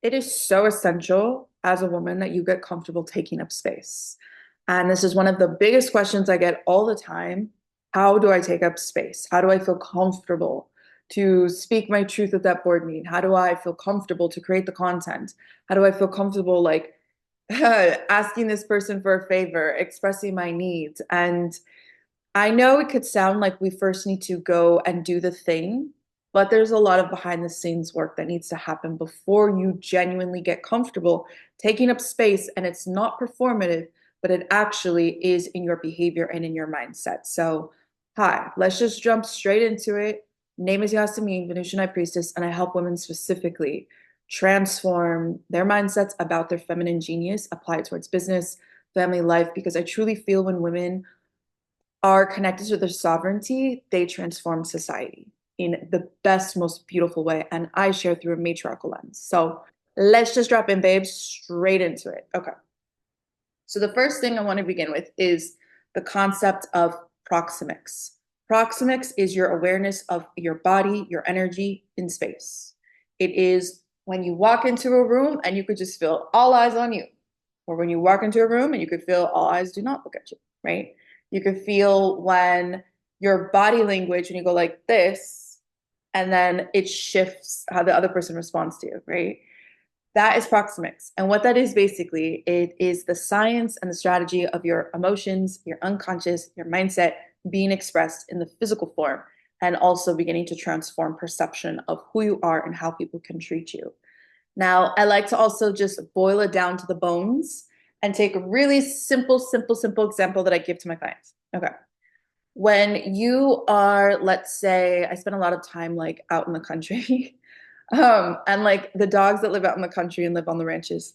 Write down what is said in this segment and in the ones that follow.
It is so essential as a woman that you get comfortable taking up space. And this is one of the biggest questions I get all the time. How do I take up space? How do I feel comfortable to speak my truth at that board meeting? How do I feel comfortable to create the content? How do I feel comfortable like asking this person for a favor, expressing my needs? And I know it could sound like we first need to go and do the thing, but there's a lot of behind the scenes work that needs to happen before you genuinely get comfortable taking up space. And it's not performative, but it actually is in your behavior and in your mindset. So, hi, let's just jump straight into it. Name is Yasamine, Venusian High Priestess, and I help women specifically transform their mindsets about their feminine genius, apply it towards business, family life, because I truly feel when women are connected to their sovereignty, they transform society in the best, most beautiful way. And I share through a matriarchal lens. So let's just drop in, babes, straight into it. Okay. So the first thing I want to begin with is the concept of proxemics. Proxemics is your awareness of your body, your energy in space. It is when you walk into a room and you could just feel all eyes on you, or when you walk into a room and you could feel all eyes do not look at you, right? You could feel when your body language, when you go like this, and then it shifts how the other person responds to you, right? That is proxemics. And what that is basically, it is the science and the strategy of your emotions, your unconscious, your mindset being expressed in the physical form, and also beginning to transform perception of who you are and how people can treat you. Now, I like to also just boil it down to the bones and take a really simple example that I give to my clients. Okay. When you are, let's say, I spend a lot of time like out in the country, and like the dogs that live out in the country and live on the ranches,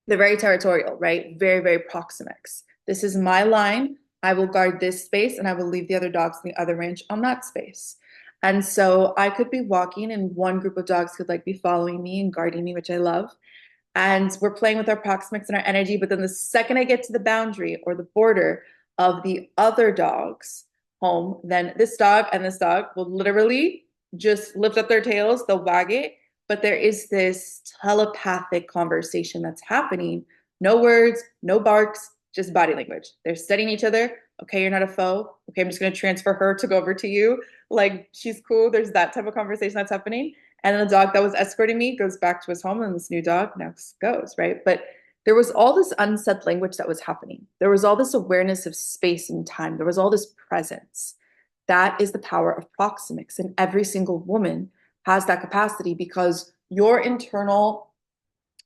they're very territorial, right? Very, very proxemics. This is my line. I will guard this space and I will leave the other dogs in the other ranch on that space. And so I could be walking and one group of dogs could like be following me and guarding me, which I love. And we're playing with our proxemics and our energy. But then the second I get to the boundary or the border of the other dog's home, then this dog and this dog will literally just lift up their tails, they'll wag it. But there is this telepathic conversation that's happening. No words, no barks, just body language. They're studying each other. Okay, you're not a foe. Okay, I'm just going to transfer her to go over to you. Like, she's cool. There's that type of conversation that's happening. And then the dog that was escorting me goes back to his home, and this new dog next goes, right? But there was all this unsaid language that was happening. There was all this awareness of space and time. There was all this presence. That is the power of proxemics. And every single woman has that capacity because your internal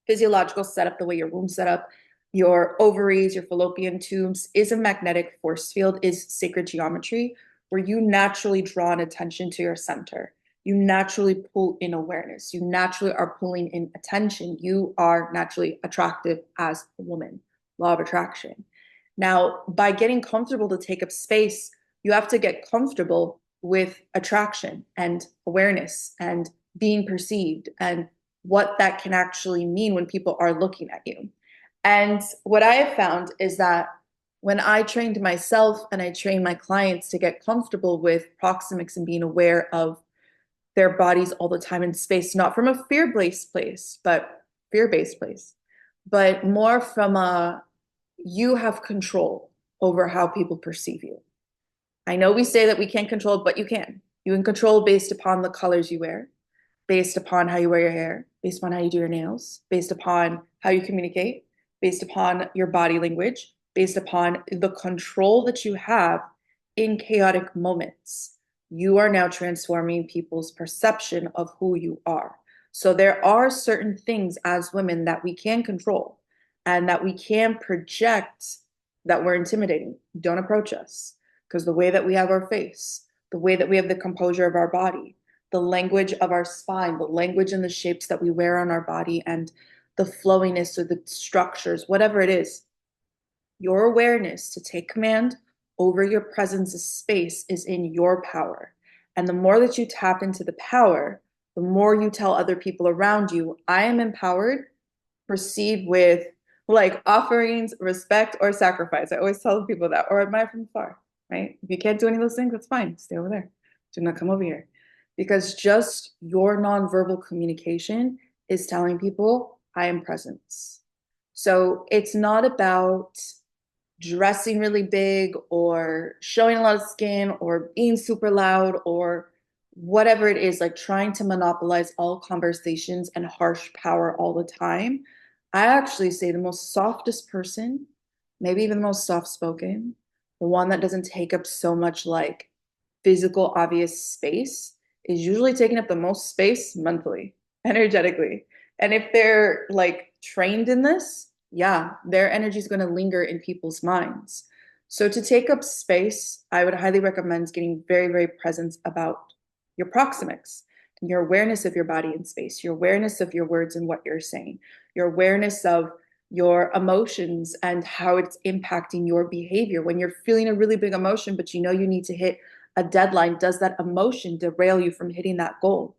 physiological setup, the way your womb's set up, your ovaries, your fallopian tubes, is a magnetic force field, is sacred geometry, where you naturally draw an attention to your center. You naturally pull in awareness. You naturally are pulling in attention. You are naturally attractive as a woman. Law of attraction. Now, by getting comfortable to take up space, you have to get comfortable with attraction and awareness and being perceived and what that can actually mean when people are looking at you. And what I have found is that when I trained myself and I trained my clients to get comfortable with proxemics and being aware of their bodies all the time in space, not from a fear-based place, but fear-based place, but more from a you have control over how people perceive you. I know we say that we can't control, but you can. You can control based upon the colors you wear, based upon how you wear your hair, based upon how you do your nails, based upon how you communicate, based upon your body language, based upon the control that you have in chaotic moments. You are now transforming people's perception of who you are. So there are certain things as women that we can control and that we can project that we're intimidating. Don't approach us because the way that we have our face, the way that we have the composure of our body, the language of our spine, the language and the shapes that we wear on our body, and the flowiness or the structures, whatever it is, your awareness to take command over your presence of space is in your power. And the more that you tap into the power, the more you tell other people around you, I am empowered, proceed with like offerings, respect, or sacrifice. I always tell people that, or admire from afar, right? If you can't do any of those things, that's fine. Stay over there. Do not come over here. Because just your nonverbal communication is telling people I am presence. So it's not about dressing really big or showing a lot of skin or being super loud or whatever it is, like trying to monopolize all conversations and harsh power all the time. I actually say the most softest person, maybe even the most soft spoken, the one that doesn't take up so much like physical, obvious space, is usually taking up the most space mentally, energetically. And if they're like trained in this, yeah, their energy is going to linger in people's minds. So to take up space, I would highly recommend getting very, very present about your proxemics, your awareness of your body in space, your awareness of your words and what you're saying, your awareness of your emotions and how it's impacting your behavior. When you're feeling a really big emotion, but you know you need to hit a deadline, does that emotion derail you from hitting that goal?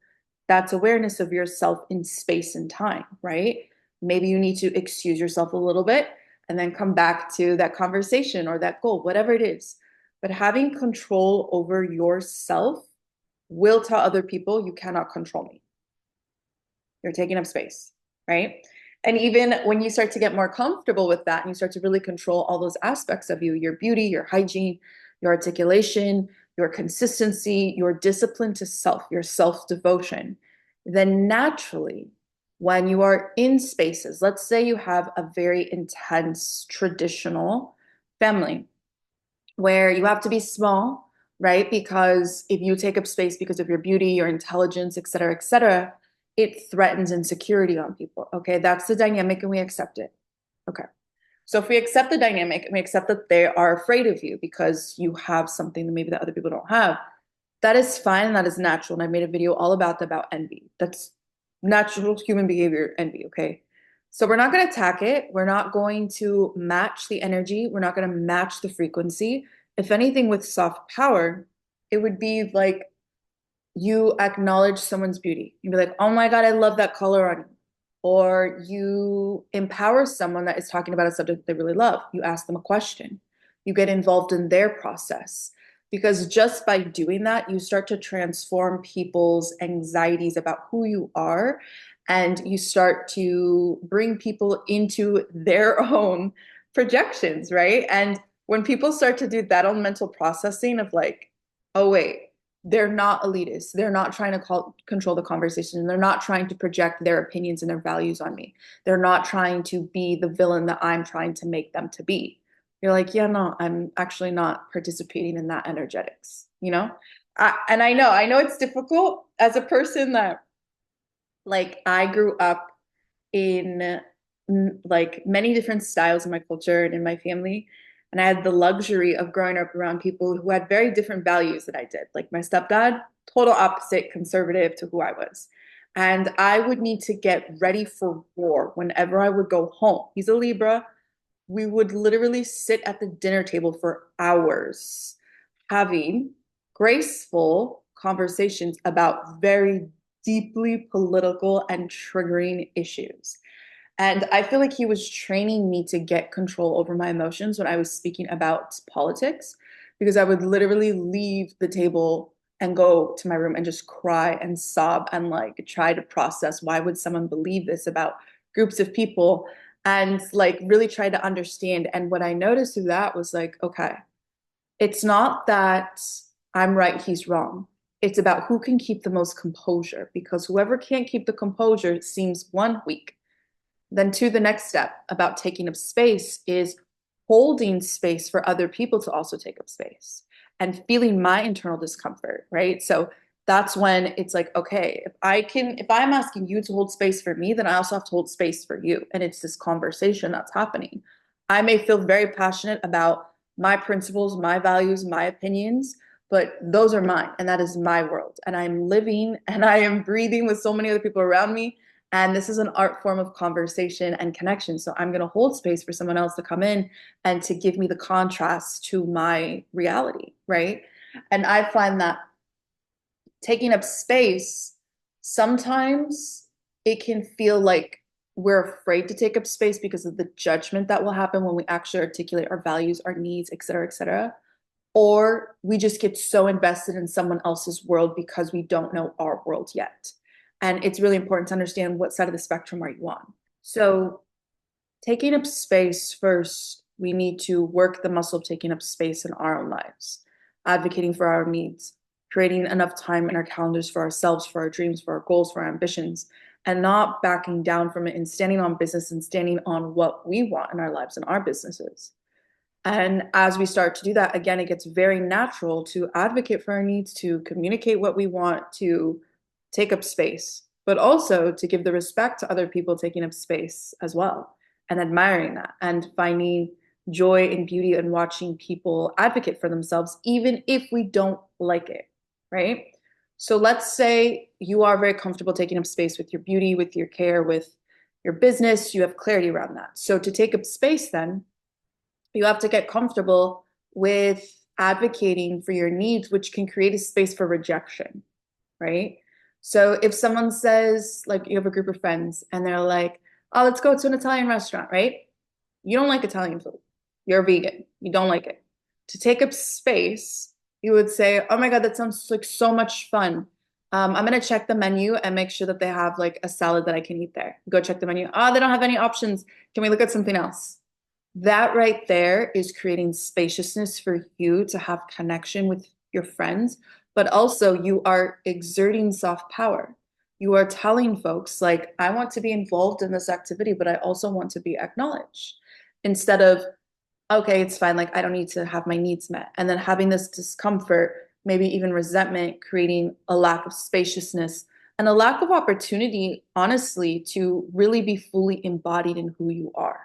That's awareness of yourself in space and time, right? Maybe you need to excuse yourself a little bit and then come back to that conversation or that goal, whatever it is. But having control over yourself will tell other people you cannot control me. You're taking up space, right? And even when you start to get more comfortable with that and you start to really control all those aspects of you, your beauty, your hygiene, your articulation, your consistency, your discipline to self, your self-devotion, then naturally, when you are in spaces, let's say you have a very intense traditional family where you have to be small, right? Because if you take up space because of your beauty, your intelligence, et cetera, it threatens insecurity on people. Okay, that's the dynamic and we accept it. Okay. So if we accept the dynamic and we accept that they are afraid of you because you have something that maybe that other people don't have, that is fine and that is natural. And I made a video all about that, about envy. That's natural human behavior, envy, okay? So we're not going to attack it. We're not going to match the energy. We're not going to match the frequency. If anything, with soft power, it would be like you acknowledge someone's beauty. You'd be like, oh my God, I love that color on you. Or you empower someone that is talking about a subject they really love. You ask them a question. You get involved in their process. Because just by doing that, you start to transform people's anxieties about who you are. And you start to bring people into their own projections, right? And when people start to do that on mental processing of like, oh, wait, they're not elitist. They're not trying to control the conversation. They're not trying to project their opinions and their values on me. They're not trying to be the villain that I'm trying to make them to be. You're like, yeah, no, I'm actually not participating in that energetics, you know? And I know it's difficult as a person that like I grew up in like many different styles in my culture and in my family. And I had the luxury of growing up around people who had very different values than I did. Like my stepdad, total opposite conservative to who I was. And I would need to get ready for war whenever I would go home. He's a Libra. We would literally sit at the dinner table for hours having graceful conversations about very deeply political and triggering issues. And I feel like he was training me to get control over my emotions when I was speaking about politics, because I would literally leave the table and go to my room and just cry and sob and like try to process why would someone believe this about groups of people and like really try to understand. And what I noticed through that was like, okay, it's not that I'm right, he's wrong. It's about who can keep the most composure because whoever can't keep the composure seems one weak. Then to the next step about taking up space is holding space for other people to also take up space and feeling my internal discomfort, right? So that's when it's like, okay, if I'm asking you to hold space for me, then I also have to hold space for you. And it's this conversation that's happening. I may feel very passionate about my principles, my values, my opinions, but those are mine and that is my world. And I'm living and I am breathing with so many other people around me. And this is an art form of conversation and connection. So I'm going to hold space for someone else to come in and to give me the contrast to my reality, right? And I find that taking up space, sometimes it can feel like we're afraid to take up space because of the judgment that will happen when we actually articulate our values, our needs, et cetera, et cetera. Or we just get so invested in someone else's world because we don't know our world yet. And it's really important to understand what side of the spectrum are you on. So taking up space first, we need to work the muscle of taking up space in our own lives, advocating for our needs, creating enough time in our calendars for ourselves, for our dreams, for our goals, for our ambitions, and not backing down from it and standing on business and standing on what we want in our lives and our businesses. And as we start to do that, again, it gets very natural to advocate for our needs, to communicate what we want, to take up space, but also to give the respect to other people taking up space as well, and admiring that and finding joy and beauty in watching people advocate for themselves, even if we don't like it, right? So let's say you are very comfortable taking up space with your beauty, with your care, with your business, you have clarity around that. So to take up space, then you have to get comfortable with advocating for your needs, which can create a space for rejection, right? So if someone says, like, you have a group of friends and they're like, oh, let's go to an Italian restaurant, right? You don't like Italian food. You're a vegan. You don't like it. To take up space, you would say, oh my God, that sounds like so much fun. I'm going to check the menu and make sure that they have like a salad that I can eat there. Go check the menu. Oh, they don't have any options. Can we look at something else? That right there is creating spaciousness for you to have connection with your friends, but also you are exerting soft power. You are telling folks, like, I want to be involved in this activity, but I also want to be acknowledged. Instead of, okay, it's fine, like, I don't need to have my needs met. And then having this discomfort, maybe even resentment, creating a lack of spaciousness and a lack of opportunity, honestly, to really be fully embodied in who you are.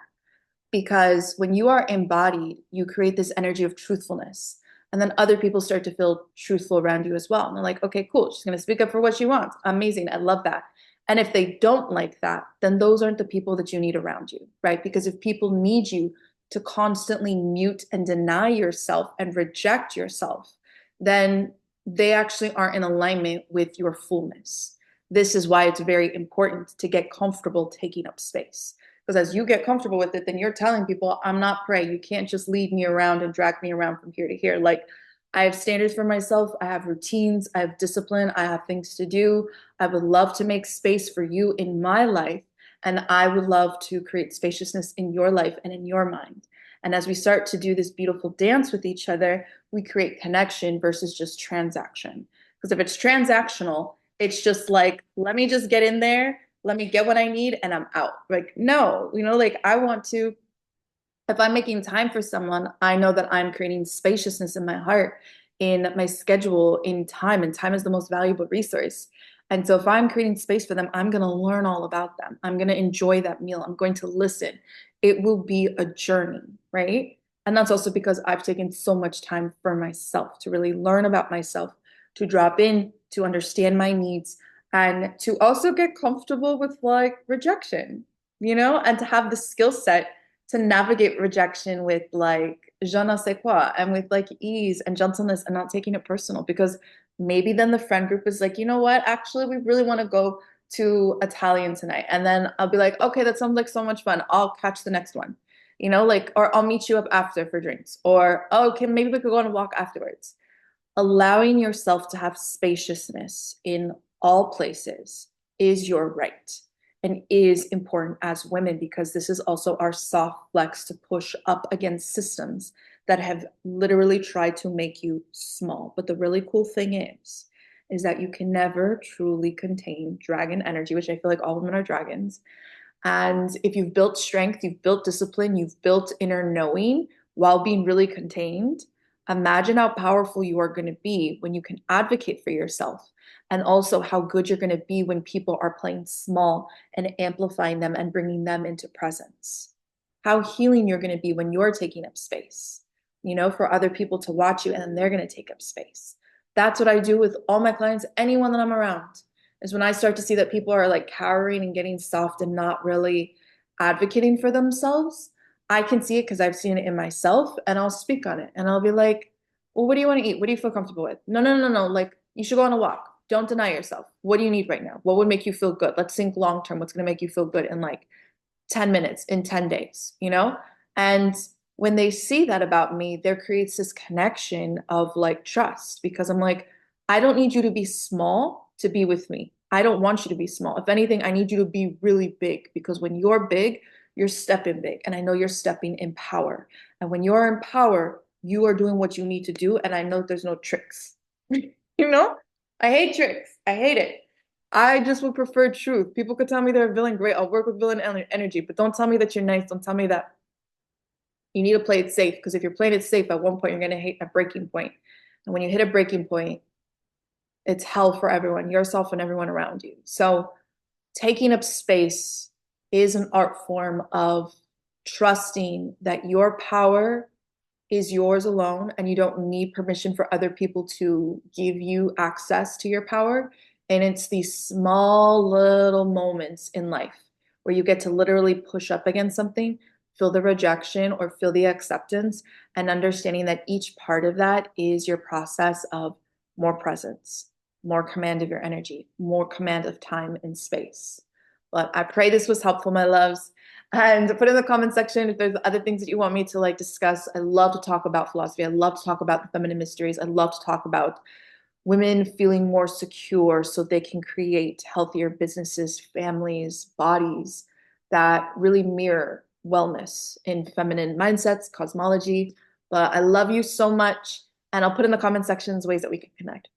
Because when you are embodied, you create this energy of truthfulness. And then other people start to feel truthful around you as well. And they're like, okay, cool. She's going to speak up for what she wants. Amazing. I love that. And if they don't like that, then those aren't the people that you need around you, right? Because if people need you to constantly mute and deny yourself and reject yourself, then they actually aren't in alignment with your fullness. This is why it's very important to get comfortable taking up space. Because as you get comfortable with it, then you're telling people, I'm not prey. You can't just lead me around and drag me around from here to here. Like, I have standards for myself. I have routines. I have discipline. I have things to do. I would love to make space for you in my life. And I would love to create spaciousness in your life and in your mind. And as we start to do this beautiful dance with each other, we create connection versus just transaction. Because if it's transactional, it's just like, let me just get in there, let me get what I need, and I'm out. Like, no, like, I want to, if I'm making time for someone, I know that I'm creating spaciousness in my heart, in my schedule, in time, and time is the most valuable resource. And so if I'm creating space for them, I'm going to learn all about them. I'm going to enjoy that meal. I'm going to listen. It will be a journey, right? And that's also because I've taken so much time for myself to really learn about myself, to drop in, to understand my needs, and to also get comfortable with like rejection, and to have the skill set to navigate rejection with like je ne sais quoi and with like ease and gentleness and not taking it personal, because maybe then the friend group is like, you know what, actually we really want to go to Italian tonight, and then I'll be like, okay, that sounds like so much fun, I'll catch the next one, like, or I'll meet you up after for drinks, or oh, okay, maybe we could go on a walk afterwards. Allowing yourself to have spaciousness in all places is your right and is important as women, because this is also our soft flex to push up against systems that have literally tried to make you small. But the really cool thing is that you can never truly contain dragon energy, which I feel like all women are dragons. And if you've built strength, you've built discipline, you've built inner knowing while being really contained, imagine how powerful you are going to be when you can advocate for yourself. And also how good you're going to be when people are playing small and amplifying them and bringing them into presence. How healing you're going to be when you're taking up space, for other people to watch you, and then they're going to take up space. That's what I do with all my clients, anyone that I'm around, is when I start to see that people are like cowering and getting soft and not really advocating for themselves. I can see it because I've seen it in myself, and I'll speak on it and I'll be like, well, what do you want to eat? What do you feel comfortable with? No, no, no, no. Like, you should go on a walk. Don't deny yourself. What do you need right now? What would make you feel good? Let's think long term. What's going to make you feel good in like 10 minutes, in 10 days, And when they see that about me, there creates this connection of like trust, because I'm like, I don't need you to be small to be with me. I don't want you to be small. If anything, I need you to be really big because when you're big, you're stepping big. And I know you're stepping in power. And when you're in power, you are doing what you need to do. And I know there's no tricks. You know, I hate tricks. I hate it. I just would prefer truth. People could tell me they're a villain. Great. I'll work with villain energy, but don't tell me that you're nice. Don't tell me that you need to play it safe. Because if you're playing it safe, at one point, you're going to hit a breaking point. And when you hit a breaking point, it's hell for everyone, yourself and everyone around you. So taking up space is an art form of trusting that your power is yours alone and you don't need permission for other people to give you access to your power. And it's these small little moments in life where you get to literally push up against something, feel the rejection or feel the acceptance, and understanding that each part of that is your process of more presence, more command of your energy, more command of time and space. But I pray this was helpful, my loves. And put in the comment section if there's other things that you want me to like discuss. I love to talk about philosophy. I love to talk about the feminine mysteries. I love to talk about women feeling more secure so they can create healthier businesses, families, bodies that really mirror wellness in feminine mindsets, cosmology. But I love you so much. And I'll put in the comment sections ways that we can connect.